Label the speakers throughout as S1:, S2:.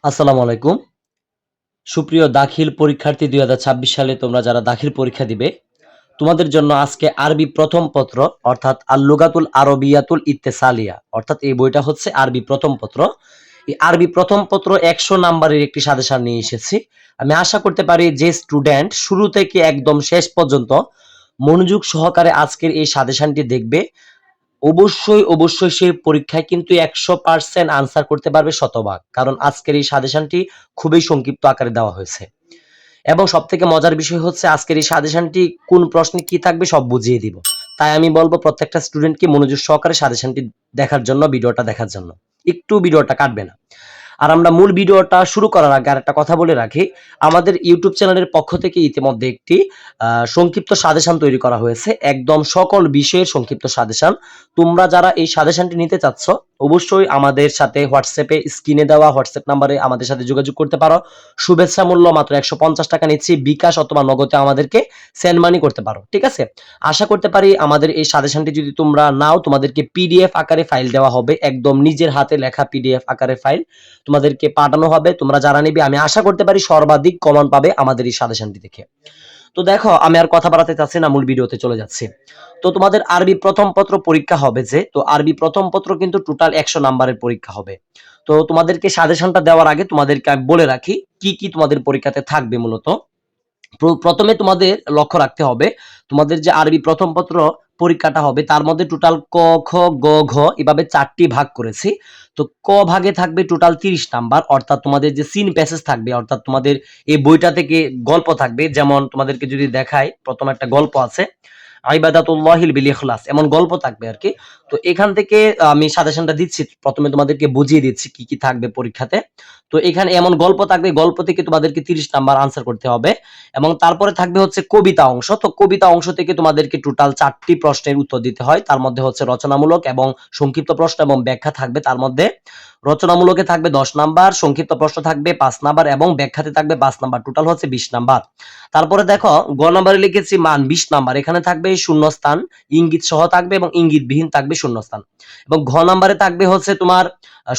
S1: আসসালামু আলাইকুম। সুপ্রিয় দাখিল পরীক্ষার্থী ২০২৬ সালে তোমরা যারা দাখিল পরীক্ষা দিবে, তোমাদের জন্য আজকে আরবি প্রথম পত্র অর্থাৎ আল-লুগাতুল আরবিয়াতুল ইত্তেসালিয়া অর্থাৎ এই বইটা হচ্ছে আরবি প্রথম পত্র। এই আরবি প্রথম পত্র ১০০ নাম্বারের একটি সাজেশন নিয়ে এসেছি। আমি আশা করতে পারি যে স্টুডেন্ট শুরু থেকে একদম শেষ পর্যন্ত মনোযোগ সহকারে আজকের এই সাজেশনটি দেখবে, অবশ্যই সে পরীক্ষায় কিন্তু ১০০% আনসার করতে পারবে শতভাগ। কারণ আজকের এই সাজেশনটি খুবই সংক্ষিপ্ত আকারে দেওয়া হয়েছে। এবং সবথেকে মজার বিষয় হচ্ছে আজকের এই সাজেশনটি কোন প্রশ্নে কি থাকবে সব বুঝিয়ে দিব। তাই আমি বলবো প্রত্যেকটা স্টুডেন্টকে মনোযোগ সহকারে সাজেশনটি দেখার জন্য, ভিডিওটা দেখার জন্য। একটু ভিডিওটা কাটবে না। আর আমরা মূল ভিডিওটা শুরু করার আগে আরেকটা কথা বলে রাখি, আমাদের ইউটিউব চ্যানেলের পক্ষ থেকে ইতিমধ্যে একটি সংক্ষিপ্ত সাজেশন তৈরি করা হয়েছে। একদম সকল বিষয়ের সংক্ষিপ্ত সাজেশন। তোমরা যারা এই সাজেশনটি নিতে চাচ্ছ, অবশ্যই আমাদের সাথে হোয়াটসঅ্যাপে স্ক্রিনে দেওয়া হোয়াটসঅ্যাপ নাম্বারে আমাদের সাথে যোগাযোগ করতে পারো। শুভেচ্ছা মূল্য মাত্র ১৫০ টাকা নিচ্ছি। বিকাশ অথবা নগদে আমাদেরকে সেন্ড মানি করতে পারো। ঠিক আছে? আশা করতে পারি আমাদের এই সাজেশনটি যদি তোমরা নাও, তোমাদেরকে পিডিএফ আকারে ফাইল দেওয়া হবে। একদম নিজের হাতে লেখা পিডিএফ আকারে ফাইল তোমাদেরকে পাঠানো হবে। তোমরা যারা নিবে আমি আশা করতে পারি সর্বাধিক কমন পাবে আমাদের এই সাজেশনটি দেখে। তো দেখো, আমি আর কথা বাড়াতে চাচ্ছি না, মূল ভিডিওতে চলে যাচ্ছি। তো তোমাদের আরবি প্রথম পত্র পরীক্ষা হবে যে, তো আরবি প্রথম পত্র কিন্তু টোটাল ১০০ নাম্বারের পরীক্ষা হবে। তো তোমাদেরকে সাজেশনটা দেওয়ার আগে তোমাদেরকে আমি বলে রাখি কি তোমাদের পরীক্ষাতে থাকবে মূলত। প্রথমে তোমাদের লক্ষ্য রাখতে হবে, তোমাদের যে আরবি প্রথম পত্র পরীক্ষাটা হবে তার মধ্যে টোটাল ক, খ, গ, ঘ এভাবে ৪টি ভাগ করেছি। তো ক ভাগে থাকবে টোটাল ৩০ নাম্বার, অর্থাৎ তোমাদের যে সিন প্যাসেজ থাকবে, অর্থাৎ তোমাদের এই বইটা থেকে গল্প থাকবে। যেমন তোমাদেরকে যদি দেখাই, প্রথম একটা গল্প আছে, ইবাদাতুল্লাহিল বিল ইখলাস, এমন গল্প থাকবে আর কি। তো এখান থেকে আমি সাজেশনটা দিচ্ছি, প্রথমে তোমাদেরকে বুঝিয়ে দিচ্ছি কি থাকবে পরীক্ষাতে। তো এখানে এমন গল্প থাকবে, গল্প থেকে তোমাদেরকে ৩০ নাম্বার আনসার করতে হবে। এবং তারপরে থাকবে হচ্ছে কবিতা অংশ। তো কবিতা অংশ থেকে তোমাদেরকে টোটাল ৪টি প্রশ্নের উত্তর দিতে হয়। তার মধ্যে হচ্ছে রচনামূলক এবং সংক্ষিপ্ত প্রশ্ন এবং ব্যাখ্যা থাকবে। তার মধ্যে রচনামূলকে থাকবে ১০ নাম্বার, সংক্ষিপ্ত প্রশ্ন থাকবে ৫ নাম্বার এবং ব্যাখ্যাতে থাকবে ৫ নাম্বার। টোটাল হচ্ছে ২০ নাম্বার। তারপরে দেখো, গ নাম্বারে লিখেছি মান ২০ নাম্বার। এখানে থাকবে শূন্যস্থান, ইঙ্গিত সহ থাকবে এবং ইঙ্গিতবিহীন থাকবে শূন্যস্থান। এবং ঘ নাম্বারে থাকবে হচ্ছে তোমার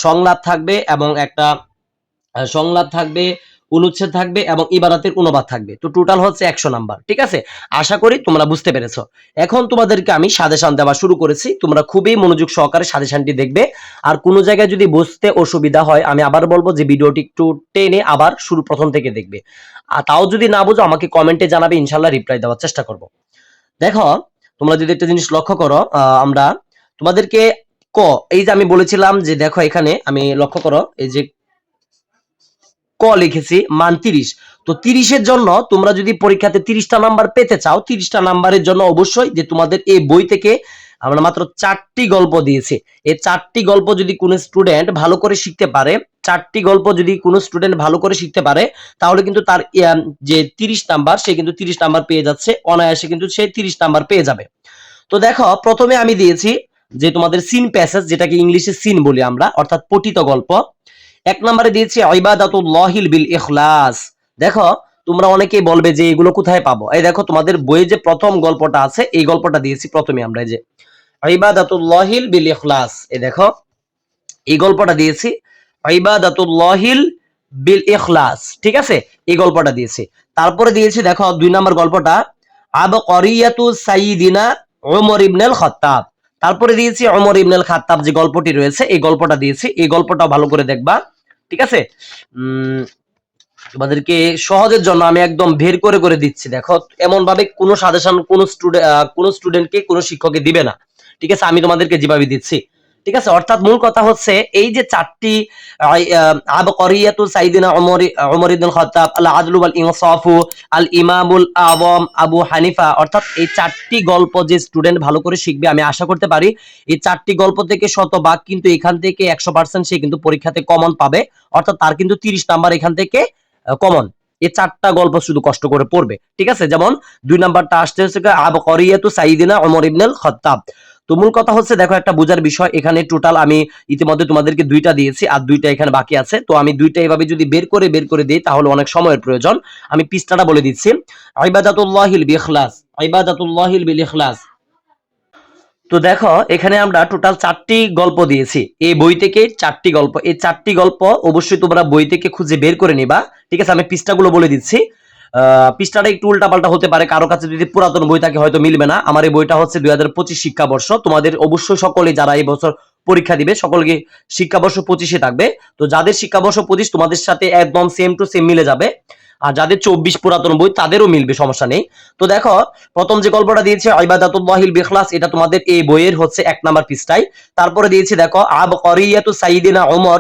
S1: সংলাপ থাকবে এবং একটা সংলাপ থাকবে, অনুচ্ছেদ থাকবে এবং ইবারাতের অনুবাদ থাকবে। তো টোটাল হচ্ছে ১০০ নাম্বার। ঠিক আছে? আশা করি তোমরা বুঝতে পেরেছো। এখন তোমাদেরকে আমি সাজেশন দেওয়া শুরু করেছি। তোমরা খুবই মনোযোগ সহকারে সাজেশনটি দেখবে। আর কোনো জায়গায় যদি বুঝতে অসুবিধা হয়, আমি আবার বলবো যে ভিডিওটি একটু টেনে আবার প্রথম থেকে দেখবে। আর তাও যদি না বুঝো আমাকে কমেন্টে জানাবে, ইনশাআল্লাহ রিপ্লাই দেওয়ার চেষ্টা করব। দেখো, তোমরা যদি একটা জিনিস লক্ষ্য করো, আমরা তোমাদেরকে ক, এই যে আমি বলেছিলাম যে দেখো এখানে আমি লক্ষ্য করো, এই যে ক লিখেছি মান ৩০। তো ৩০ এর জন্য তোমরা যদি পরীক্ষাতে ৩০টা নাম্বার পেতে চাও, ৩০টা নাম্বারের জন্য অবশ্যই যে তোমাদের এই বই থেকে আমরা মাত্র ৪টি গল্প দিয়েছি। এই ৪টি গল্প যদি কোনো স্টুডেন্ট ভালো করে শিখতে পারে, ৪টি গল্প যদি কোনো স্টুডেন্ট ভালো করে শিখতে পারে, তাহলে কিন্তু তার যে ৩০ নাম্বার, সে কিন্তু ৩০ নাম্বার পেয়ে যাচ্ছে অনায়াসে, কিন্তু সে ৩০ নাম্বার পেয়ে যাবে। তো দেখো, প্রথমে আমি দিয়েছি যে তোমাদের সিন প্যাসেজ, যেটাকে ইংলিশে সিন বলি আমরা, অর্থাৎ পঠিত গল্প। ১ নম্বরে দিয়েছি ইবাদাতুল্লাহিল বিল ইখলাস। দেখো, তোমরা অনেকেই বলবে যে এগুলো কোথায় পাবো। এই দেখো, তোমাদের বইয়ে যে প্রথম গল্পটা আছে, এই গল্পটা দিয়েছি প্রথমে আমরা, এই যে ইবাদাতুল্লাহিল বিল ইখলাস। এই দেখো, এই গল্পটা দিয়েছি, ইবাদাতুল্লাহিল বিল ইখলাস। ঠিক আছে? এই গল্পটা দিয়েছি। তারপরে দিয়েছি দেখো ২ নম্বর গল্পটা, আবকরিয়াতু সাইয়্যিদিনা উমর ইবনুল খাত্তাব। তারপরে দিয়েছি উমর ইবনুল খাত্তাব যে গল্পটি রয়েছে, এই গল্পটা দিয়েছি। এই গল্পটাও ভালো করে দেখবা। ঠিক আছে? তোমাদেরকে সহজের জন্য আমি একদম বের করে দিচ্ছি। দেখো, এমন ভাবে কোনো সাজেশন কোনো স্টুডেন্টকে কোনো শিক্ষকে দিবে না। ঠিক আছে? আমি তোমাদেরকে যেভাবে দিচ্ছি। ঠিক আছে? অর্থাৎ মূল কথা হচ্ছে এই যে ৪টি আবকরিয়াতু সাইয়্যিদিনা উমর ইবনুল খাত্তাব, আল আদলু ওয়াল ইনসাফু, আল ইমামুল আযম আবু হানিফা, অর্থাৎ এই ৪টি গল্প যে স্টুডেন্ট ভালো করে শিখবে, আমি আশা করতে পারি এই ৪টি গল্প থেকে শতভাগ কিন্তু এখান থেকে ১০০% সে কিন্তু পরীক্ষাতে কমন পাবে। অর্থাৎ তার কিন্তু ৩০ নাম্বার এখান থেকে কমন। এই ৪টা গল্প শুধু কষ্ট করে পড়বে। ঠিক আছে? যেমন ২ নাম্বারটা আসছে হচ্ছে আবকরিয়াতু সাইয়্যিদিনা উমর ইবনুল খাত্তাব। তো মূল কথা হচ্ছে, দেখো একটা বোঝার বিষয়, এখানে টোটাল আমি ইতিমধ্যে তোমাদেরকে ২টা দিয়েছি, আর ২টা এখানে বাকি আছে। তো আমি ২টা এভাবে যদি বের করে দেই তাহলে অনেক সময়ের প্রয়োজন। আমি পৃষ্ঠাটা বলে দিচ্ছি, ইবাদাতুল্লাহিল বিল ইখলাস, ইবাদাতুল্লাহিল বিল ইখলাস। তো দেখো এখানে আমরা টোটাল 4টি গল্প দিয়েছি। এই বই থেকে 4টি গল্প, এই 4টি গল্প অবশ্যই তোমরা বই থেকে খুঁজে বের করে নিবা। ঠিক আছে, আমি পৃষ্ঠাগুলো বলে দিচ্ছি। পৃষ্ঠাটা একটু উল্টাপাল্টা হতে পারে, কারো কাছে যদি পুরাতন বই থাকে হয়তো মিলবে না। আমার এই বইটা হচ্ছে 2025 শিক্ষাবর্ষ। তোমাদের অবশ্যই সকলে যারা এই বছর পরীক্ষা দিবে সকলকে শিক্ষাবর্ষ 25-এ থাকবে। তো যাদের শিক্ষাবর্ষ 25 তোমাদের সাথে একদম সেম টু সেম মিলে যাবে, আর যাদের 24 পুরাতন বই তাদেরও মিলবে, সমস্যা নেই। তো দেখো প্রথম যে গল্পটা দিয়েছে ইবাদাতুল্লাহিল বিখলাস, এটা তোমাদের এই বইয়ের হচ্ছে 1 নাম্বার পৃষ্ঠায়। তারপরে দিয়েছি দেখো আবকরিয়াতু সাইয়্যিদিনা ওমর,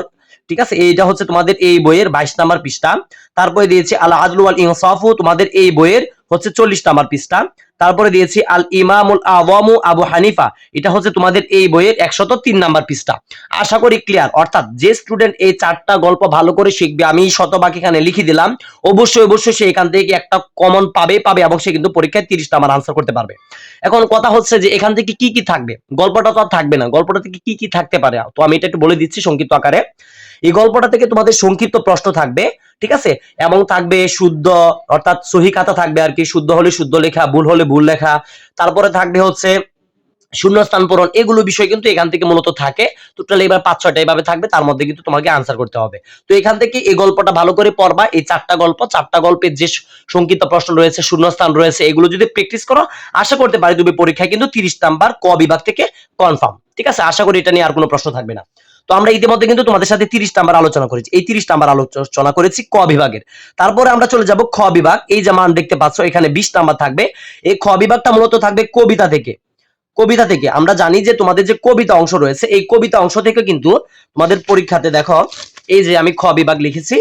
S1: ঠিক আছে, এইটা হচ্ছে তোমাদের এই বইয়ের 22 নাম্বার পৃষ্ঠা। তারপরে দিয়েছি আল আদলু ওয়াল ইনসাফু, তোমাদের এই বইয়ের হচ্ছে 40 নাম্বার পৃষ্ঠা। তারপরে দিয়েছি আল ইমামুল আওয়ামু আবু হানিফা, এটা হচ্ছে তোমাদের এই বইয়ের 103 নাম্বার পৃষ্ঠা। আশা করি ক্লিয়ার। অর্থাৎ যে স্টুডেন্ট এই 4টা গল্প ভালো করে শিখবে, আমি শতভাগ এখানে লিখে দিলাম, অবশ্যই অবশ্যই সে এখান থেকে একটা কমন পাবে এবং সে কিন্তু পরীক্ষায় 30 নাম্বার আনসার করতে পারবে। এখন কথা হচ্ছে যে এখান থেকে কি কি থাকবে, গল্পটা তো আর থাকবে না, গল্পটা থেকে কি কি থাকতে পারে, তো আমি এটা একটু বলে দিচ্ছি সংক্ষিপ্ত আকারে। এই গল্পটা থেকে তোমাদের সংক্ষিপ্ত প্রশ্ন থাকবে, ঠিক আছে, এবং থাকবে শুদ্ধ অর্থাৎ সহি খাতা থাকবে আর কি, শুদ্ধ হলে শুদ্ধ লেখা, ভুল হলে ভুল লেখা। তারপরে থাকবে হচ্ছে শূন্যস্থান পূরণ, এগুলো বিষয় কিন্তু এখান থেকে মূলত থাকে। টোটাল এবার 5-6টা এভাবে থাকবে, তার মধ্যে কিন্তু তোমাকে আনসার করতে হবে। তো এখান থেকে এই গল্পটা ভালো করে পড়বা। এই 4টা গল্পের যে সংক্ষিপ্ত প্রশ্ন রয়েছে, শূন্যস্থান রয়েছে, এগুলো যদি প্র্যাকটিস করো, আশা করতে পারি তুমি পরীক্ষায় কিন্তু 30 নাম্বার ক বিভাগ থেকে কনফার্ম। ঠিক আছে, আশা করি এটা নিয়ে আর কোনো প্রশ্ন থাকবে না। তো আমরা ইতিমধ্যে কিন্তু তোমাদের সাথে 30 নাম্বার আলোচনা করেছি, এই 30 নাম্বার আলোচনা করেছি ক বিভাগের। তারপরে আমরা চলে যাব খ বিভাগ। এই যে মান দেখতে পাচ্ছ এখানে 20 নাম্বার থাকবে। এই খ বিভাগটা মূলত থাকবে কবিতা থেকে। কবিতা থেকে আমরা জানি যে তোমাদের যে কবিতা অংশ রয়েছে, এই কবিতা অংশ থেকে কিন্তু তোমাদের পরীক্ষাতে দেখো এই যে আমি খ বিভাগ লিখেছি,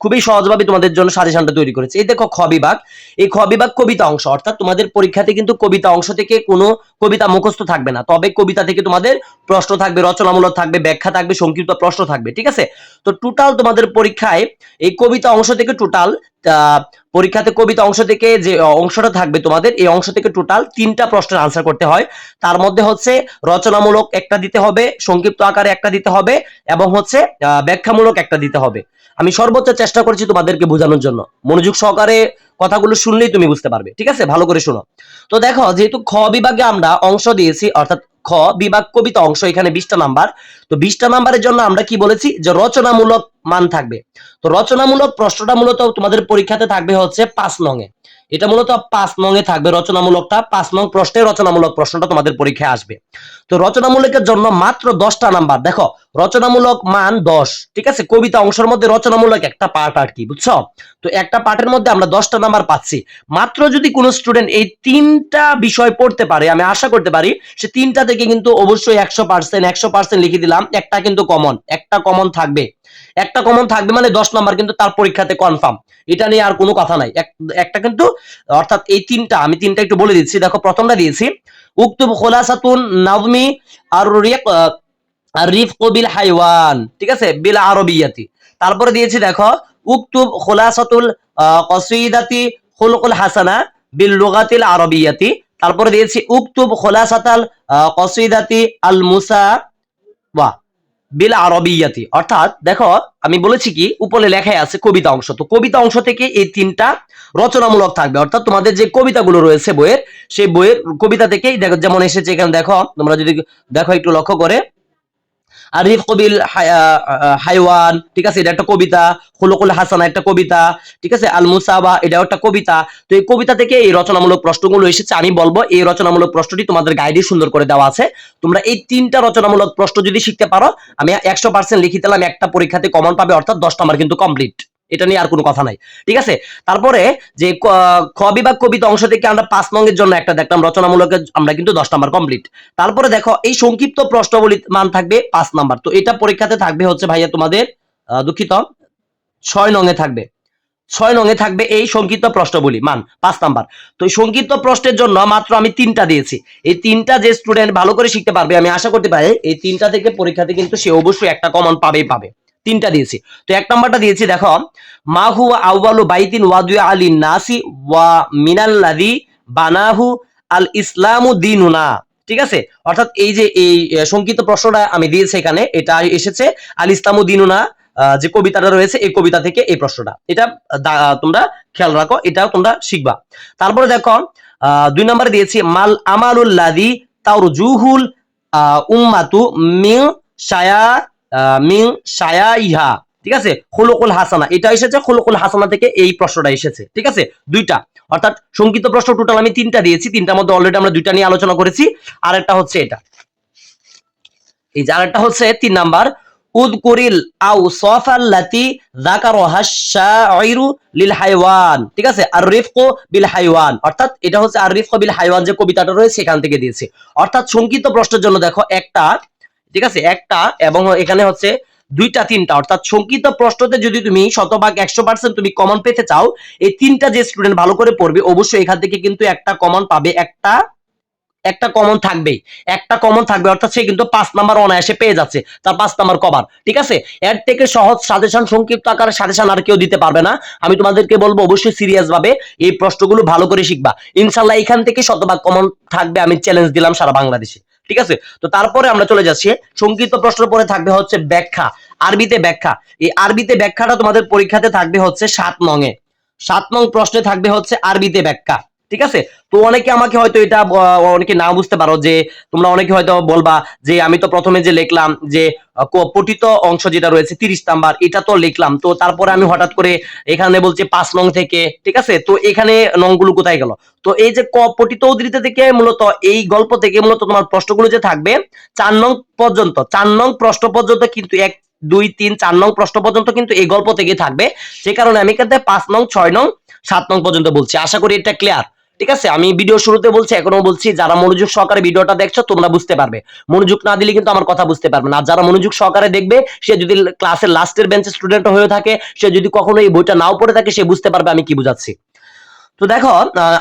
S1: খুবই সহজভাবে তোমাদের জন্য সাজেশনটা তৈরি করেছি। এই দেখো খ বিভাগ, এই খ বিভাগ কবিতা অংশ, অর্থাৎ তোমাদের পরীক্ষাতে কিন্তু কবিতা অংশ থেকে কোনো কবিতা মুখস্থ থাকবে না, তবে কবিতা থেকে তোমাদের প্রশ্ন থাকবে, রচনামূলক থাকবে, ব্যাখ্যা থাকবে, সংক্ষিপ্ত প্রশ্ন থাকবে। ঠিক আছে, তো টোটাল তোমাদের পরীক্ষায় এই কবিতা অংশ থেকে টোটাল পরীক্ষাতে কবিতা অংশ থেকে যে অংশটা থাকবে তোমাদের, এই অংশ থেকে টোটাল 3টা প্রশ্নের আনসার করতে হয়। তার মধ্যে হচ্ছে রচনামূলক একটা দিতে হবে, সংক্ষিপ্ত আকারে একটা দিতে হবে, এবং হচ্ছে ব্যাখ্যামূলক একটা দিতে হবে। আমি সর্বোচ্চ চেষ্টা করেছি তোমাদেরকে বোঝানোর জন্য, মনোযোগ সহকারে কথাগুলো শুনলেই তুমি বুঝতে পারবে। ঠিক আছে, ভালো করে শোনো। তো দেখো যেহেতু খ বিভাগে আমরা অংশ দিয়েছি, অর্থাৎ খ বিভাগ কবিতা অংশ, এখানে 20টা নাম্বার। তো 20টা নাম্বারের জন্য আমরা কি বলেছি যে রচনামূলক মান থাকবে। তো রচনামূলক প্রশ্নটা মূলত তোমাদের পরীক্ষাতে থাকবে হচ্ছে 5 নং এ। এটা মূলত 5 নং এ থাকবে রচনামূলকটা, 5 নং প্রশ্নে রচনামূলক প্রশ্নটা তোমাদের পরীক্ষায় আসবে। তো রচনামূলকের জন্য মাত্র 10টা নাম্বার। দেখো রচনামূলক মান 10, ঠিক আছে, কবিতা অংশের মধ্যে রচনামূলক একটা পার্ট আর কি, বুঝছো? তো একটা পার্টের মধ্যে আমরা 10টা নাম্বার পাচ্ছি। মাত্র যদি কোনো স্টুডেন্ট এই 3টা বিষয় পড়তে পারে, আমি আশা করতে পারি সে 3টা থেকে কিন্তু অবশ্যই 100% লিখে দিলাম, একটা কিন্তু কমন, একটা কমন থাকবে, একটা কমন থাকবে মানে 10 নাম্বার কিন্তু তার পরীক্ষাতে কনফার্ম। এটা নিয়ে আর কোনো কথা নাই, একটা কিন্তু, অর্থাৎ এই 3টা, আমি 3টা একটু বলে দিচ্ছি। দেখো প্রথমটা দিয়েছি উক্তুব খোলাসাতুন নাজমি আর রিফক বিল হাইওয়ান, ঠিক আছে, বিল আরবিয়াতি। তারপরে দিয়েছি দেখো উক্তুব খোলাসাতুল কসিদাতি খুলকুল হাসানা বিল লুগাতিল আরবিয়াতি। তারপরে দিয়েছি উক্তুব খোলাসাতাল কসিদাতি আল মুসা ওয়া বিল আরবিয়াতি। অর্থাৎ দেখো আমি বলেছি কি উপরে লেখায় আছে কবিতা অংশ, তো কবিতা অংশ থেকে এই 3টা রচনামূলক থাকবে, অর্থাৎ তোমাদের যে কবিতাগুলো রয়েছে বইয়ের, সেই বইয়ের কবিতা থেকেই দেখো যেমন এসেছে এখানে। দেখো তোমরা যদি দেখো একটু লক্ষ্য করে, আরিফ কবিল হাইওয়ান, ঠিক আছে, এটা একটা কবিতা। খুলুকুল হাসানা একটা কবিতা, ঠিক আছে। আল মুসাবা এটাও একটা কবিতা। তো এই কবিতা থেকে এই রচনামূলক প্রশ্নগুলো এসেছে। আমি বলবো এই রচনামূলক প্রশ্নটি তোমাদের গাইডে সুন্দর করে দেওয়া আছে। তোমরা এই 3টা রচনামূলক প্রশ্ন যদি শিখতে পারো, আমি 100% লিখে দিলাম, একটা পরীক্ষাতে কমন পাবে, অর্থাৎ 10 নাম্বার কিন্তু কমপ্লিট। এটা নিয়ে আর কোনো কথা নাই, ঠিক আছে। তারপরে যে খ বিভাগ কবিতা অংশ থেকে আমরা 5 নং এর জন্য একটা দেখলাম, রচনামূলকের আমরা কিন্তু 10 নাম্বার কমপ্লিট। তারপরে দেখো এই সংক্ষিপ্ত প্রশ্নাবলী মান থাকবে 5 নাম্বার। তো এটা পরীক্ষাতে থাকবে হচ্ছে ভাইয়া তোমাদের দুঃখিত 6 নং এ থাকবে, 6 নং এ থাকবে এই সংক্ষিপ্ত প্রশ্নাবলী মান 5 নাম্বার। তো এই সংক্ষিপ্ত প্রশ্নের জন্য মাত্র আমি 3টা দিয়েছি। এই 3টা যে স্টুডেন্ট ভালো করে শিখতে পারবে, আমি আশা করতে পারি এই 3টা থেকে পরীক্ষাতে কিন্তু সে অবশ্যই একটা কমন পাবেই পাবে। 3টা দিয়েছি। তো 1 নাম্বারটা দিয়েছি দেখো মা হুয়া আউয়ালু বাইতিন ওয়াদিয়া আলিন নাসি ওয়া মিনাল্লাযী বানাহু আল ইসলামু দীনুনা, ঠিক আছে। অর্থাৎ এই যে এই সংক্ষিপ্ত প্রশ্নটা আমি দিয়েছি এখানে, এটা এসেছে আল ইসলামু দীনুনা যে কবিতাটা রয়েছে এই কবিতা থেকে এই প্রশ্নটা। এটা তোমরা খেয়াল রাখো, এটাও তোমরা শিখবা। তারপরে দেখো 2 নম্বরে দিয়েছি মাল আমালুল্লাযী তারজুহুল উম্মাতু মিন শায়া মিন শায়াইহা, ঠিক আছে। খুলুকুল হাসানা, এটা এসেছে খুলুকুল হাসানা থেকে এই প্রশ্নটা এসেছে, ঠিক আছে। দুইটা, অর্থাৎ সংক্ষিপ্ত প্রশ্ন টোটাল আমি তিনটা দিয়েছি, তিনটার মধ্যে অলরেডি আমরা দুইটা নিয়ে আলোচনা করেছি। আর একটা হচ্ছে এটা, এই যে আরেকটা হচ্ছে 3 নাম্বার, উযকুরিল আওসাফাল্লাতী যাকারাহা শাইরু লিল হাইওয়ান, ঠিক আছে। আর রিফকু বিল হাইওয়ান, অর্থাৎ এটা হচ্ছে আর রিফকু বিল হাইওয়ান যে কবিতাটা রয়েছে সেখান থেকে দিয়েছে। অর্থাৎ সংক্ষিপ্ত প্রশ্নের জন্য দেখো একটা, ঠিক আছে, একটা, এবং এখানে হচ্ছে দুইটা তিনটা, অর্থাৎ সংক্ষিপ্ত প্রশ্নতে যদি তুমি শতভাগ 100% তুমি কমন পেতে চাও, এই তিনটা যে স্টুডেন্ট ভালো করে পড়বে অবশ্যই এখান থেকে কিন্তু একটা কমন পাবে, একটা কমন থাকবেই, একটা কমন থাকবে, অর্থাৎ সে কিন্তু 5 নাম্বার অনায়াসে পেয়ে যাচ্ছে, তার 5 নাম্বার কভার, ঠিক আছে। এর থেকে সহজ সাজেশন, সংক্ষিপ্ত আকারে সাজেশন আর কেউ দিতে পারবে না। আমি তোমাদেরকে বলবো অবশ্যই সিরিয়াস ভাবে এই প্রশ্নগুলো ভালো করে শিখবা, ইনশাআল্লাহ এখান থেকে শতভাগ কমন থাকবে, আমি চ্যালেঞ্জ দিলাম সারা বাংলাদেশে, ঠিক আছে। তো তারপরে আমরা চলে যাচ্ছি সংক্ষিপ্ত প্রশ্নের পরে থাকবে হচ্ছে ব্যাখ্যা, আরবিতে ব্যাখ্যা। এই আরবিতে ব্যাখ্যাটা তোমাদের পরীক্ষাতে থাকবে হচ্ছে 7 নং এ, 7 নং প্রশ্নে থাকবে হচ্ছে আরবিতে ব্যাখ্যা, ঠিক আছে। তো অনেকে আমাকে হয়তো এটা অনেকে না বুঝতে পারো, যে তোমরা অনেকে হয়তো বলবা যে আমি তো প্রথমে যে লিখলাম যে পঠিত অংশ যেটা রয়েছে 30 নাম্বার, এটা তো লিখলাম, তো তারপরে আমি হঠাৎ করে এখানে বলছি 5 নং থেকে, ঠিক আছে, তো এখানে নংগুলো কোথায় গেল? তো এই যে পঠিত উদ্ধৃতি থেকে মূলত এই গল্প থেকে মূলত তোমার প্রশ্নগুলো যে থাকবে 4 নং পর্যন্ত, 4 নং প্রশ্ন পর্যন্ত কিন্তু 1 2 3 4 নং প্রশ্ন পর্যন্ত কিন্তু এই গল্প থেকে থাকবে। যে কারণে আমি কিন্তু 5 নং 6 নং 7 নং পর্যন্ত বলছি, আশা করি এটা ক্লিয়ার, ঠিক আছে। আমি ভিডিও শুরুতে বলছি, এখনো বলছি, যারা মনোযোগ সহকারে ভিডিওটা দেখছো তোমরা বুঝতে পারবে, মনোযোগ না দিলে কিন্তু আমার কথা বুঝতে পারবে না। আর যারা মনোযোগ সহকারে দেখবে, সে যদি ক্লাসের লাস্টের বেঞ্চের স্টুডেন্ট হয়ে থাকে, সে যদি কখনো এই বইটা নাও পড়ে থাকে, সে বুঝতে পারবে আমি কি বুঝাচ্ছি। তো দেখো,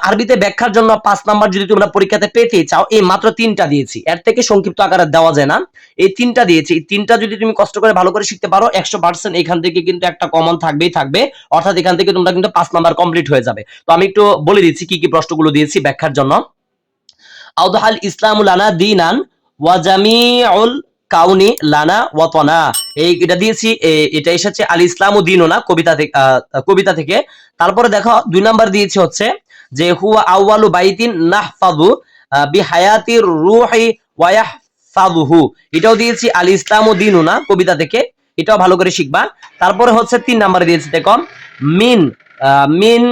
S1: আরবিতে ব্যাখ্যার জন্য 5 নাম্বার যদি তোমরা পরীক্ষাতে পেতে চাও, এই মাত্র 3টা দিয়েছি, এর থেকে সংক্ষিপ্ত আকারে দেওয়া যায় না, এই 3টা দিয়েছি। এই 3টা যদি তুমি কষ্ট করে ভালো করে শিখতে পারো 100% এখান থেকে কিন্তু একটা কমন থাকবেই থাকবে, অর্থাৎ এখান থেকে তোমরা কিন্তু 5 নাম্বার কমপ্লিট হয়ে যাবে। তো আমি একটু বলে দিচ্ছি কি কি প্রশ্নগুলো দিয়েছি ব্যাখ্যার জন্য। আউদাহাল ইসলামু লানা দিনান ওয়া জামিউল কাউনি লানা ওয়াতনা, এই এটা দিয়েছি, এটা এসেছে আল ইসলামু দিনুনা কবিতা থেকে, কবিতা থেকে। তারপরে দেখো 2 নাম্বার দিয়েছি হচ্ছে যে হুয়া আউয়ালু বাইতিন নাহফাযু বিহায়াতির রূহি ওয়া ইয়াহফাযুহু, এটাও দিয়েছি আল ইসলামু দিনুনা কবিতা থেকে, এটাও ভালো করে শিখবা। তারপরে হচ্ছে 3 নাম্বার দিয়েছি দেখো মিন মিন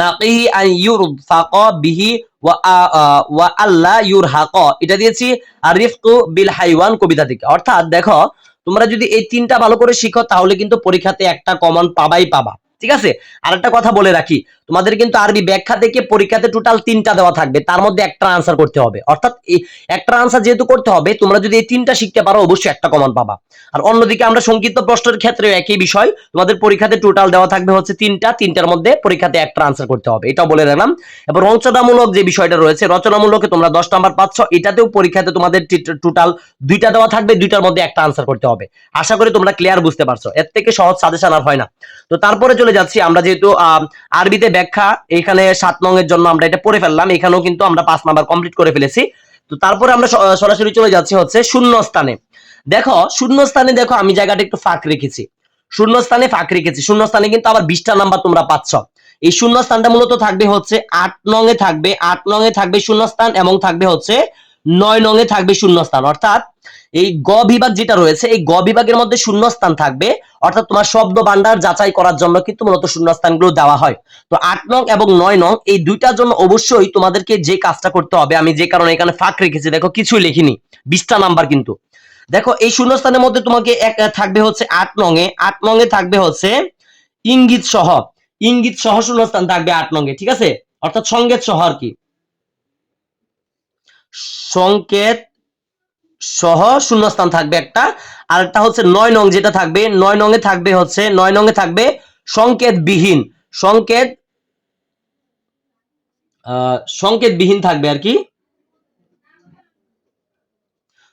S1: নাকিহি আন ইউরফাকা বিহি ওয়া আল্লা ইউরহাকা, এটা দিয়েছি আর রিফকু বিল হাইওয়ান কবিতা থেকে। অর্থাৎ দেখো, তোমরা যদি এই 3টা ভালো করে শিখো তাহলে কিন্তু পরীক্ষাতে একটা কমন পাবাই পাবা, ঠিক আছে। আরেকটা কথা বলে রাখি, তোমাদের কিন্তু আরবি ব্যাখ্যা থেকে পরীক্ষাতে টোটাল 3টা দেওয়া থাকবে, তার মধ্যে একটা আনসার করতে হবে, অর্থাৎ এই একটা আনসার যেহেতু করতে হবে, তোমরা যদি এই 3টা শিখতে পারো অবশ্যই একটা কমন পাবা। আর অন্যদিকে আমরা সংক্ষিপ্ত প্রশ্নের ক্ষেত্রে একই বিষয়, তোমাদের পরীক্ষাতে টোটাল দেওয়া থাকবে হচ্ছে 3টা, 3টার মধ্যে পরীক্ষাতে একটা আনসার করতে হবে, এটাও বলে রাখলাম। এবং রচনামূলক যে বিষয়টা রয়েছে, রচনামূলকে তোমরা 10 নাম্বার পাচ্ছ, এটাতেও পরীক্ষাতে তোমাদের টোটাল 2টা দেওয়া থাকবে, 2টার মধ্যে একটা আনসার করতে হবে। আশা করি তোমরা ক্লিয়ার বুঝতে পারছো, এর থেকে সহজ সাজেশন আর হয় না। তো তারপরে চলে যাচ্ছি আমরা, যেহেতু আরবিতে ব্যাখ্যা এখানে 7 নং এর জন্য আমরা এটা পড়ে ফেললাম, এখানেও কিন্তু আমরা 5 নাম্বার কমপ্লিট করে ফেলেছি। তো তারপরে আমরা সরাসরি চলে যাচ্ছি হচ্ছে শূন্য স্থানে। দেখো শূন্য স্থানে, দেখো আমি জায়গাটা একটু ফাঁক রেখেছি, শূন্য স্থানে ফাঁক রেখেছি, শূন্য স্থানে কিন্তু আবার 20টা নাম্বার তোমরা পাচ্ছ। এই শূন্য স্থানটা মূলত থাকবে হচ্ছে 8 নং এ থাকবে, 8 নং এ থাকবে শূন্য স্থান, এবং থাকবে হচ্ছে 9 নং এ থাকবে শূন্য স্থান। অর্থাৎ এই গ বিভাগ যেটা রয়েছে, এই গ বিভাগের মধ্যে শূন্য স্থান থাকবে, অর্থাৎ তোমার শব্দ ভান্ডার যাচাই করার জন্য কিন্তু মূলত শূন্য স্থানগুলো দেওয়া হয়। তো 8 নং এবং 9 নং এই দুইটার জন্য অবশ্যই তোমাদেরকে যে কাজটা করতে হবে, আমি যে কারণে এখানে ফাঁক রেখেছি, দেখো কিছুই লিখিনি, 20টা নাম্বার কিন্তু। দেখো এই শূন্যস্থানের মধ্যে তোমাকে এক থাকবে হচ্ছে 8 নং এ, 8 নং এ থাকবে হচ্ছে ইঙ্গিত সহ, ইঙ্গিত সহ শূন্যস্থান থাকবে 8 নং এ, ঠিক আছে, অর্থাৎ সংকেত সহ আর কি, সংকেত সহ শূন্যস্থান থাকবে একটা। আর একটা হচ্ছে 9 নং যেটা থাকবে, 9 নং এ থাকবে হচ্ছে, 9 নং এ থাকবে সংকেত বিহীন, সংকেত সংকেত বিহীন থাকবে আর কি,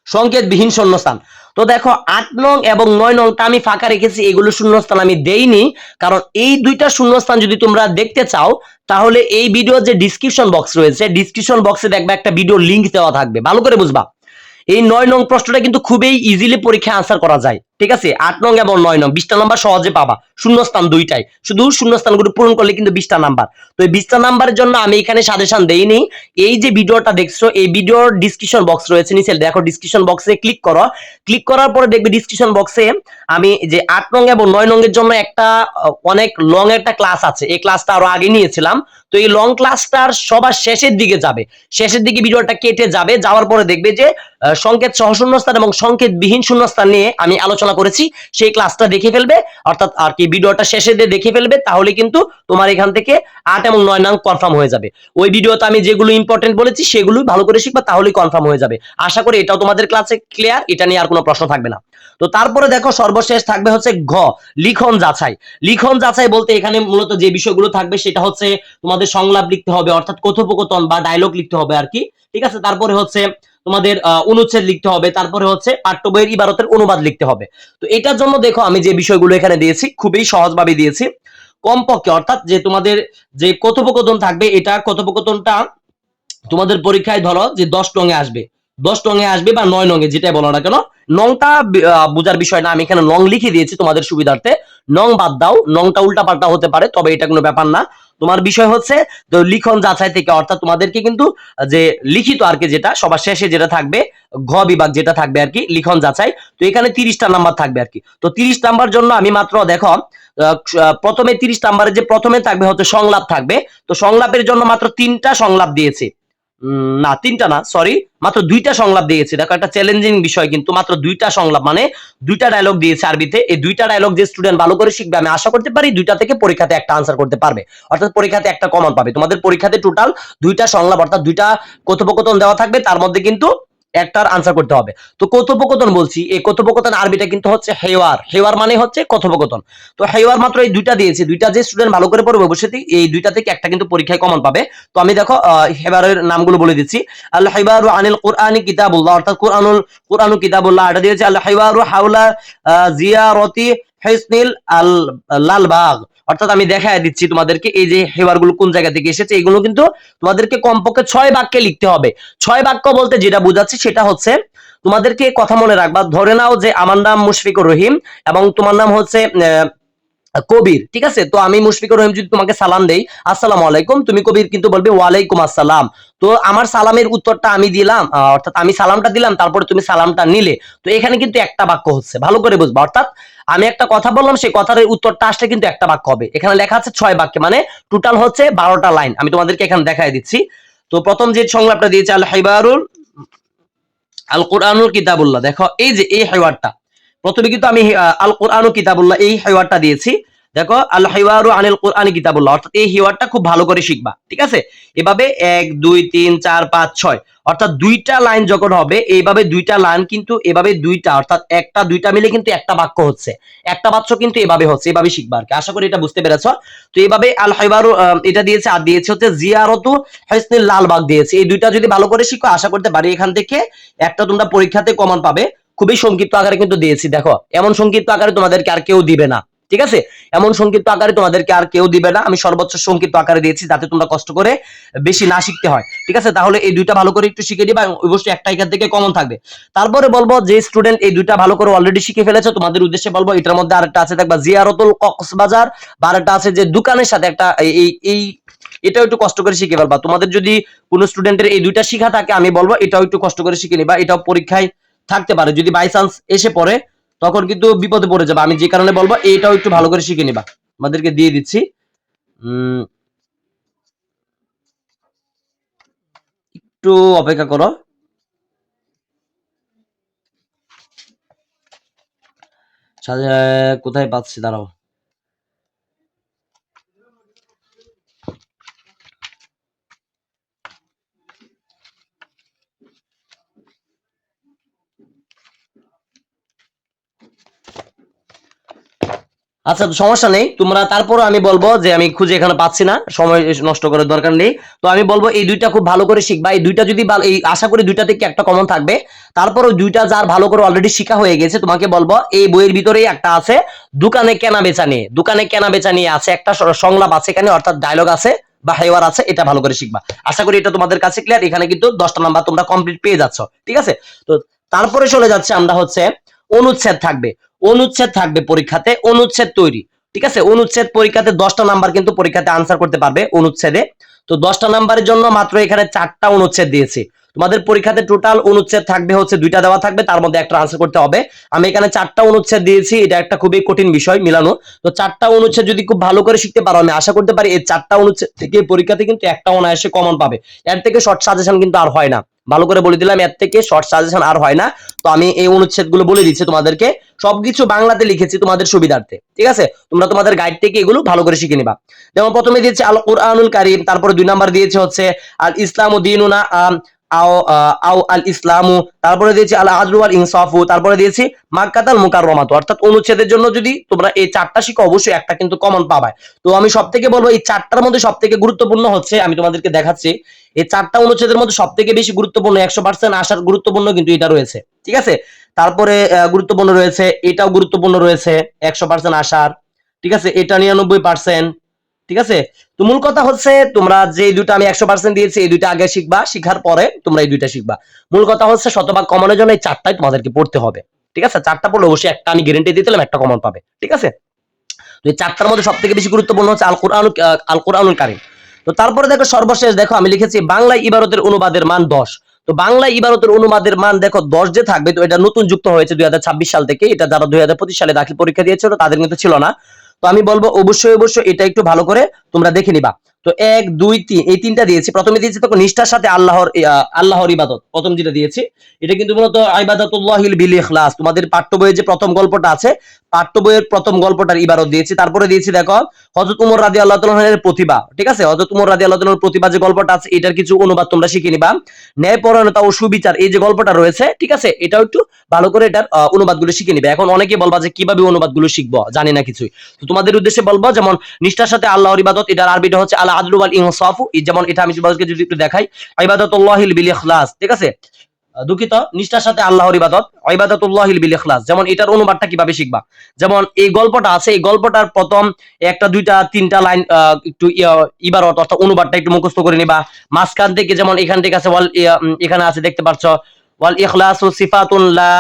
S1: সংকেত বিহীন শূন্যস্থান। তো দেখো 8 নং এবং 9 নংটা আমি ফাঁকা রেখেছি, এগুলো শূন্যস্থান আমি দেইনি, কারণ এই দুইটা শূন্যস্থান যদি তোমরা দেখতে চাও তাহলে এই ভিডিওর যে ডিসক্রিপশন বক্স রয়েছে, ডিসক্রিপশন বক্সে দেখবে একটা ভিডিও লিংক দেওয়া থাকবে, ভালো করে বুঝবা। এই 9 নং প্রশ্নটা কিন্তু খুবই ইজিলি পরীক্ষায় আনসার করা যায়, ঠিক আছে, 8 নং এবং 9 নং 20টা নাম্বার সহজে পাবা, শূন্যস্থান দুইটাই, শুধু শূন্যস্থানগুলো পূরণ করলে কিন্তু 20টা নাম্বার। তো এই 20টা নাম্বারের জন্য আমি এখানে সাজেশন দেইনি। এই যে ভিডিওটা দেখছো, এই ভিডিওর ডিসক্রিপশন বক্স রয়েছে নিচে দেখো, ডিসক্রিপশন বক্সে ক্লিক করো। ক্লিক করার পরে দেখবে ডিসক্রিপশন বক্সে আমি যে 8 নং এবং 9 নং এর জন্য একটা অনেক লং একটা ক্লাস আছে, এই ক্লাসটা আরো আগে নিয়েছিলাম। তো এই লং ক্লাসটার সবার শেষের দিকে যাবে, শেষের দিকে ভিডিওটা কেটে যাবে, যাওয়ার পরে দেখবে যে সংকেত সহ শূন্যস্থান এবং সংকেত বিহীন শূন্যস্থান নিয়ে আমি আলোচনা করেছি, সেই ক্লাসটা দেখে ফেলবে, অর্থাৎ আর কি ভিডিওটা শেষে দিয়ে দেখে ফেলবে, তাহলে কিন্তু তোমার এখান থেকে 8 এবং 9 নং কনফার্ম হয়ে যাবে। ওই ভিডিওতে আমি যেগুলো ইম্পর্টেন্ট বলেছি সেগুলোই ভালো করে শিখবা, তাহলেই কনফার্ম হয়ে যাবে। আশা করি এটাও তোমাদের ক্লাসে ক্লিয়ার, এটা নিয়ে আর কোনো প্রশ্ন থাকবে না। তো তারপরে দেখো সর্বশেষ থাকবে হচ্ছে ঘ, লিখন যাচাই। লিখন যাচাই বলতে এখানে মূলত যে বিষয়গুলো থাকবে সেটা হচ্ছে তোমাদের সংলাপ লিখতে হবে, অর্থাৎ কথোপকথন বা ডায়লগ লিখতে হবে আর কি, ঠিক আছে। তারপরে হচ্ছে তোমাদের অনুচ্ছেদ লিখতে হবে, তারপরে হচ্ছে পাঠ্য বইয়ের ইবারতের অনুবাদ লিখতে হবে। তো এটার জন্য দেখো আমি যে বিষয়গুলো এখানে দিয়েছি খুবই সহজভাবে দিয়েছি। কমপক্ষে অর্থাৎ যে তোমাদের যে কথোপকথন থাকবে, এটা কথোপকথনটা তোমাদের পরীক্ষায় ধরো যে 10 নঙে আসবে, 10 নঙে আসবে বা 9 নঙে, যেটাই বলো না কেন, নংটা বোঝার বিষয় না, আমি এখানে নং লিখে দিয়েছি তোমাদের সুবিধার্থে। নং বাদ দাও, নংটা উল্টা পাল্টা হতে পারে, তবে এটা কোনো ব্যাপার না। তোমার বিষয় হচ্ছে লিখন যাচাই থেকে, অর্থাৎ তোমাদেরকে কিন্তু যে লিখিত আর কি, যেটা সবার শেষে যেটা থাকবে, ঘ বিভাগ যেটা থাকবে আর কি, লিখন যাচাই। তো এখানে 30টা নাম্বার থাকবে আর কি। তো 30 নাম্বার জন্য আমি মাত্র দেখো প্রথমে 30 নাম্বারে যে প্রথমে থাকবে হচ্ছে সংলাপ থাকবে। তো সংলাপের জন্য মাত্র 3টা সংলাপ দিয়েছি, না 3টা না, সরি, মাত্র 2টা সংলাপ দিয়েছি। দেখো একটা চ্যালেঞ্জিং বিষয়, কিন্তু মাত্র 2টা সংলাপ মানে 2টা ডায়লগ দিয়েছে আরবিতে। এই 2টা ডায়লগ যে স্টুডেন্ট ভালো করে শিখবে, আমি আশা করতে পারি 2টা থেকে পরীক্ষাতে একটা আনসার করতে পারবে, অর্থাৎ পরীক্ষাতে একটা কমন পাবে। তোমাদের পরীক্ষাতে টোটাল 2টা সংলাপ অর্থাৎ 2টা কথোপকথন দেওয়া থাকবে, তার মধ্যে কিন্তু একটার আনসার করতে হবে। তো কথোপকথন বলছি, এই কথোপকথন আরবিটা কিন্তু হচ্ছে হেওয়ার, হেওয়ার মানে হচ্ছে কথোপকথন। তো হেওয়ার মাত্র এই 2টা দিয়েছি, 2টা যে স্টুডেন্ট ভালো করে পড়বে অবশ্যই এই 2টা থেকে একটা কিন্তু পরীক্ষায় কমন পাবে। তো আমি দেখো হেওয়ারের নামগুলো বলে দিচ্ছি। আল হিবারু আনিল কুরআনি কিতাবুল্লাহ, অর্থাৎ কুরআনু কিতাবুল্লাহ, এটা দিয়েছে আল হিবারু হাওলা জিয়ারতি হিসনিল আল লালবাগ, অর্থাৎ আমি দেখায় দিচ্ছি তোমাদেরকে এই যে হেওয়ারগুলো কোন জায়গা থেকে এসেছে। এগুলো কিন্তু তোমাদেরকে কমপক্ষে 6 বাক্যে লিখতে হবে। 6 বাক্য বলতে যেটা বোঝাচ্ছি সেটা হচ্ছে তোমাদেরকে কথা মনে রাখবা, ধরে নাও যে আমার নাম মুশফিকুর রহিম এবং তোমার নাম হচ্ছে কবির, ঠিক আছে। তো আমি মুশফিকুর রহিম যদি তোমাকে সালাম দেই আসসালামু আলাইকুম, তুমি কবির কিন্তু বলবে ওয়ালাইকুম আসসালাম। তো আমার সালামের উত্তরটা আমি দিলাম, অর্থাৎ আমি সালামটা দিলাম, তারপরে তুমি সালামটা নিলে। তো এখানে কিন্তু একটা বাক্য হচ্ছে, ভালো করে বুঝবা, অর্থাৎ আমি একটা কথা বললাম, সেই কথার উত্তরটা আসলে কিন্তু একটা বাক্য হবে। এখানে লেখা আছে 6 বাক্যে, মানে টোটাল হচ্ছে 12টা লাইন। আমি তোমাদেরকে এখানে দেখাই দিচ্ছি। তো প্রথম যে সংলাপটা দিয়েছে আল হিবারুল আল কোরআনুল কিতাবুল্লাহ, দেখো এই যে এই হেওয়ারটা, প্রথমে কিন্তু আমি আল কোরআনু কিতাবুল্লাহ এই হেওয়ারটা দিয়েছি। দেখো আল হিওয়ারু আনিল কোরআনি কিতাবুল্লাহ, অর্থাৎ এই হেওয়ারটা খুব ভালো করে শিখবা, ঠিক আছে। এভাবে 1 2 3 4 5 6, অর্থাৎ 2টা লাইন যখন হবে এইভাবে 2টা লাইন কিন্তু এভাবে 2টা, অর্থাৎ একটা 2টা মিলে কিন্তু একটা বাক্য হচ্ছে, একটা বাক্য কিন্তু এভাবে হচ্ছে, এভাবে শিখবা আর কি। আশা করি এটা বুঝতে পেরেছো। তো এইভাবে আল হিওয়ারু এটা দিয়েছে, আর দিয়েছে হচ্ছে জিয়ারতু হিসনিল লালবাগ দিয়েছে। এই 2টা যদি ভালো করে শিখো আশা করতে পারি এখান থেকে একটা তোমরা পরীক্ষাতে কমন পাবে। খুবই সংক্ষিপ্ত আকারে কিন্তু দিয়েছি, দেখো এমন সংক্ষিপ্ত আকারে তোমাদেরকে আর কেউ দিবে না, ঠিক আছে। এমন সংক্ষিপ্ত আকারে তোমাদেরকে আর কেউ দিবে না, আমি সর্বোচ্চ সংক্ষিপ্ত আকারে দিয়েছি যাতে তোমরা কষ্ট করে বেশি না শিখতে হয়, ঠিক আছে। তাহলে এই 2টা ভালো করে একটু শিখে দিবা, অবশ্যই একটা এখান থেকে কমন থাকবে। তারপরে বলবো যে স্টুডেন্ট এই 2টা ভালো করে অলরেডি শিখে ফেলেছো, তোমাদের উদ্দেশ্যে বলবো এটার মধ্যে আরেকটা আছে দেখবা জিয়ারতুল কক্সবাজার, বা আরেকটা আছে যে দোকানের সাথে একটা এই এটাও একটু কষ্ট করে শিখে ফেলবা। তোমাদের যদি কোনো স্টুডেন্টের এই 2টা শিখা থাকে আমি বলবো এটাও একটু কষ্ট করে শিখে নিবা, এটাও পরীক্ষায় থাকতে পারে, যদি বাই চান্স এসে পড়ে তখন কিন্তু বিপদে পড়ে যাবে। আমি যে কারণে বলবো এইটাও একটু ভালো করে শিখে নিবা, আমাদেরকে দিয়ে দিচ্ছি। একটু অপেক্ষা করো, কোথায় পাচ্ছি দাঁড়াও। আচ্ছা তো সমস্যা নেই, তোমরা তারপরও আমি বলবো যে আমি খুঁজে এখানে পাচ্ছি না, সময় নষ্ট করার দরকার নেই। তো আমি বলবো এই 2টা খুব ভালো করে শিখবা, এই 2টা যদি এই আশা করি 2টা থেকে একটা কমন থাকবে। তারপর ওই 2টা যার ভালো করে অলরেডি শিখা হয়ে গেছে তোমাকে বলবো এই বইয়ের ভিতরেই একটা আছে দোকানে কেনা বেচা নিয়ে, দোকানে কেনা বেচা নিয়ে আছে একটা সংলাপ আছে এখানে, অর্থাৎ ডায়লগ আছে বা হেওয়ার আছে, এটা ভালো করে শিখবা। আশা করি এটা তোমাদের কাছে ক্লিয়ার। এখানে কিন্তু 10টা নাম্বার তোমরা কমপ্লিট পেয়ে যাচ্ছ, ঠিক আছে। তো তারপরে চলে যাচ্ছে আমরা হচ্ছে অনুচ্ছেদ থাকবে। অনুচ্ছেদ থাকবে পরীক্ষাতে, অনুচ্ছেদ তৈরি। ঠিক আছে, অনুচ্ছেদ পরীক্ষাতে 10টা নাম্বার কিন্তু পরীক্ষাতে আনসার করতে পারবে অনুচ্ছেদে। তো 10টা নাম্বারের জন্য মাত্র এখানে 4টা অনুচ্ছেদ দিয়েছি। তোমাদের পরীক্ষাতে টোটাল অনুচ্ছেদ থাকবে হচ্ছে 2টা দেওয়া থাকবে, তার মধ্যে একটা আনসার করতে হবে। আমি এখানে 4টা অনুচ্ছেদ দিয়েছি, এটা একটা খুবই কঠিন বিষয় মিলানো। তো 4টা অনুচ্ছেদ যদি খুব ভালো করে শিখতে পারো, আমি আশা করতে পারি এই 4টা অনুচ্ছেদ থেকে পরীক্ষাতে কিন্তু একটা অনায়াসে কমন পাবে। এর থেকে শর্ট সাজেশন কিন্তু আর হয় না, ভালো করে বলে দিলাম, এর থেকে শর্ট সাজেশন আর হয় না। তো আমি এই অনুচ্ছেদগুলো বলে দিচ্ছি তোমাদেরকে, সবকিছু বাংলাতে লিখেছি তোমাদের সুবিধার্থে। ঠিক আছে, তোমরা তোমাদের গাইড থেকে এগুলো ভালো করে শিখে নিবা। যেমন প্রথমে দিয়েছে আল কুরআনুল কারীম, তারপরে 2 নাম্বার দিয়েছে হচ্ছে আল ইসলামু দীনুনা আও আল ইসলামু, তারপরে দিয়েছি আল আদলু ওয়াল ইনসাফু, তারপরে দিয়েছি মাক্কাতাল মুকাররমাতু। অর্থাৎ অনুচ্ছেদের জন্য যদি তোমরা এই 4টা শিখো, অবশ্যই একটা কিন্তু কমন পাবে। তো আমি সবথেকে বলবো এই 4টার মধ্যে সবথেকে গুরুত্বপূর্ণ হচ্ছে, আমি তোমাদেরকে দেখাচ্ছি, এই 4টা অনুচ্ছেদের মধ্যে সবথেকে বেশি গুরুত্বপূর্ণ 100% আসার গুরুত্বপূর্ণ কিন্তু এটা রয়েছে। ঠিক আছে, তারপরে গুরুত্বপূর্ণ রয়েছে, এটাও গুরুত্বপূর্ণ রয়েছে 100% আসার। ঠিক আছে, এটা 99%। ঠিক আছে, তো মূল কথা হচ্ছে তোমরা যে দুটো আমি 100% দিয়েছি, এই দুইটা আগে শিখবা, শিখার পরে তোমরা এই দুইটা শিখবা। মূল কথা হচ্ছে শতভাগ কমনের জন্য এই 4টাই তোমাদেরকে পড়তে হবে। ঠিক আছে, 4টা পড়লে অবশ্যই একটা আমি গ্যারান্টি দিয়ে দিলাম, একটা কমন পাবে। ঠিক আছে, তো এই 4টার মধ্যে সবথেকে বেশি গুরুত্বপূর্ণ হচ্ছে আল কুরআনুল কারীম। তো তারপরে দেখো সর্বশেষ দেখো আমি লিখেছি বাংলা ইবারতের অনুবাদের মান 10। তো বাংলা ইবারতের অনুবাদের মান দেখো 10 যে থাকবে, তো এটা নতুন যুক্ত হয়েছে 2026 সাল থেকে। এটা যারা 2025 সালে দাখিল পরীক্ষা দিয়েছিল তাদের কিন্তু ছিল না। তো আমি বলবো অবশ্যই অবশ্যই এটা একটু ভালো করে তোমরা দেখে নিবা। তো 1 2 3 এই 3টা দিয়েছি। প্রথমে দিয়েছি দেখো নিষ্ঠার সাথে আল্লাহর ইবাদত, প্রথম যেটা দিয়েছি এটা কিন্তু মূলত ইবাদাতুল্লাহিল বিল ইখলাস। তোমাদের পাঠ্য বইয়ে যে প্রথম গল্পটা আছে, পাঠ্য বইয়ের প্রথম গল্পটার ইবারত দিয়েছি। তারপরে দিয়েছি দেখো হযরত ওমর রাদিয়াল্লাহু তাআলা এর প্রতিভা। ঠিক আছে, হযরত ওমর রাদিয়াল্লাহু তাআলার প্রতিভা যে গল্পটা আছে, এটার কিছু অনুবাদ তোমরা শিখে নিবা। ন্যায়পরায়ণতা ও সুবিচার এই যে গল্পটা রয়েছে, ঠিক আছে, এটাও একটু ভালো করে এটার অনুবাদগুলো শিখে নিবে। এখন অনেকেই বলবা যে কিভাবে অনুবাদগুলো শিখবো, জানি না কিছুই। তো তোমাদের উদ্দেশ্যে বলবো, যেমন নিষ্ঠার সাথে আল্লাহর ইবাদত, এটার আরবিটা হচ্ছে আল আদলু ওয়াল ইনসাফু। যেমন এটা আমি তোমাদেরকে যদি একটু দেখাই, ইবাদাতুল্লাহিল বিল ইখলাস। ঠিক আছে, দুঃখিত, নিষ্ঠার সাথে আল্লাহর ইবাদত, ইবাদাতুল্লাহিল বিল ইখলাস। যেমন এটার অনুবাদটা কিভাবে শিখবা, যেমন এই গল্পটা আছে, এই গল্পটার প্রথম একটা দুইটা তিনটা লাইন একটু ইবারত অর্থাৎ অনুবাদটা একটু মুখস্থ করে নিবা। মাঝখান থেকে যেমন এখান থেকে আছে এখানে আছে দেখতে পাচ্ছ ওয়াল ইখলাসু সিফাতুন লা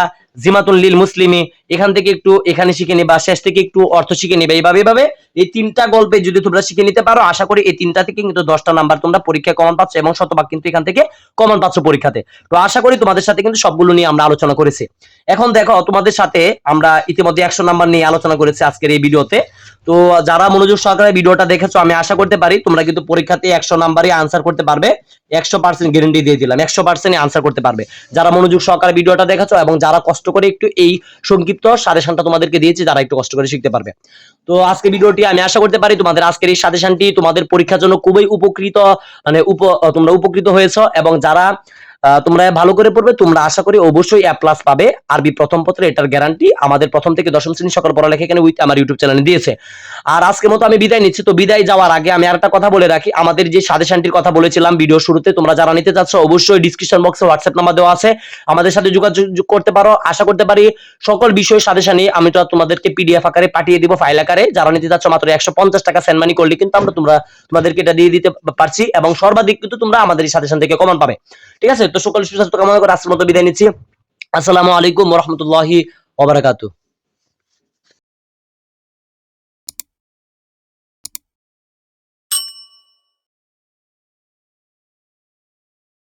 S1: জিমাতুন লিল মুসলিমি, এখান থেকে একটু এখানে শিখে নিবা, শেষ থেকে একটু অর্থ শিখে নিবা। এইভাবে এই 3টা গল্পে যদি তোমরা শিখে নিতে পারো, আশা করি এই 3টা থেকে কিন্তু 10টা নাম্বার তোমরা পরীক্ষায় কমন পাচ্ছ এবং শতভাগ কিন্তু এখান থেকে কমন পাচ্ছ পরীক্ষাতে। তো আশা করি তোমাদের সাথে কিন্তু সবগুলো নিয়ে আমরা আলোচনা করেছি। এখন দেখো তোমাদের সাথে আমরা ইতিমধ্যে 100 নাম্বার নিয়ে আলোচনা করেছি আজকের এই ভিডিওতে। তো যারা মনোযোগ সহকারে ভিডিওটা দেখেছো, আমি আশা করতে পারি তোমরা কিন্তু পরীক্ষাতে 100 নাম্বারই আনসার করতে পারবে। 100% গ্যারান্টি দিয়ে দিলাম, 100% আনসার করতে পারবে যারা মনোযোগ সহকারে ভিডিওটা দেখেছো এবং যারা কষ্ট করে একটু এই সংক্ষিপ্ত সাজেশনটা তোমাদেরকে দিয়েছি, যারা একটু কষ্ট করে শিখতে পারবে। তো আজকে ভিডিওটি আমি আশা করতে পারি তোমাদের আজকের এই সাজেশনটি তোমাদের পরীক্ষার জন্য খুবই উপকৃত, মানে তোমরা উপকৃত হয়েছো। এবং যারা তোমরা ভালো করে পড়বে, তোমরা আশা করি অবশ্যই A+ পাবে আরবি প্রথম পত্রে, এটার গ্যারান্টি আমাদের প্রথম থেকে দশম শ্রেণী সকল পড়ালেখা এখানে উইথ আমার ইউটিউব চ্যানেলে দিয়েছে। আর আজকের মতো আমি বিদায় নিচ্ছি। তো বিদায় যাওয়ার আগে আমি আরেকটা কথা বলে রাখি, আমাদের যে সাজেশনটির কথা বলেছিলাম ভিডিও শুরুতে, তোমরা যারা নিতে চাচ্ছ অবশ্যই ডিসক্রিপশন বক্সে হোয়াটসঅ্যাপ নাম্বার দেওয়া আছে, আমাদের সাথে যোগাযোগ করতে পারো। আশা করতে পারি সকল বিষয় সাজেশনই আমি তো তোমাদেরকে পিডিএফ আকারে পাঠিয়ে দিব, ফাইল আকারে। যারা নিতে চাচ্ছ মাত্র 150 টাকা সেন্ড মানি করলে কিন্তু আমরা তোমাদেরকে এটা দিয়ে দিতে পারছি এবং সর্বাধিক কিন্তু তোমরা আমাদের এই সাজেশন থেকে কমন পাবে। ঠিক আছে, তো সকল সুস্বাস্থ্য কামনা করে আজকের মতো বিদায় নিচ্ছি। আসসালামু আলাইকুম ওয়া রাহমাতুল্লাহি ওয়া বারাকাতুহু।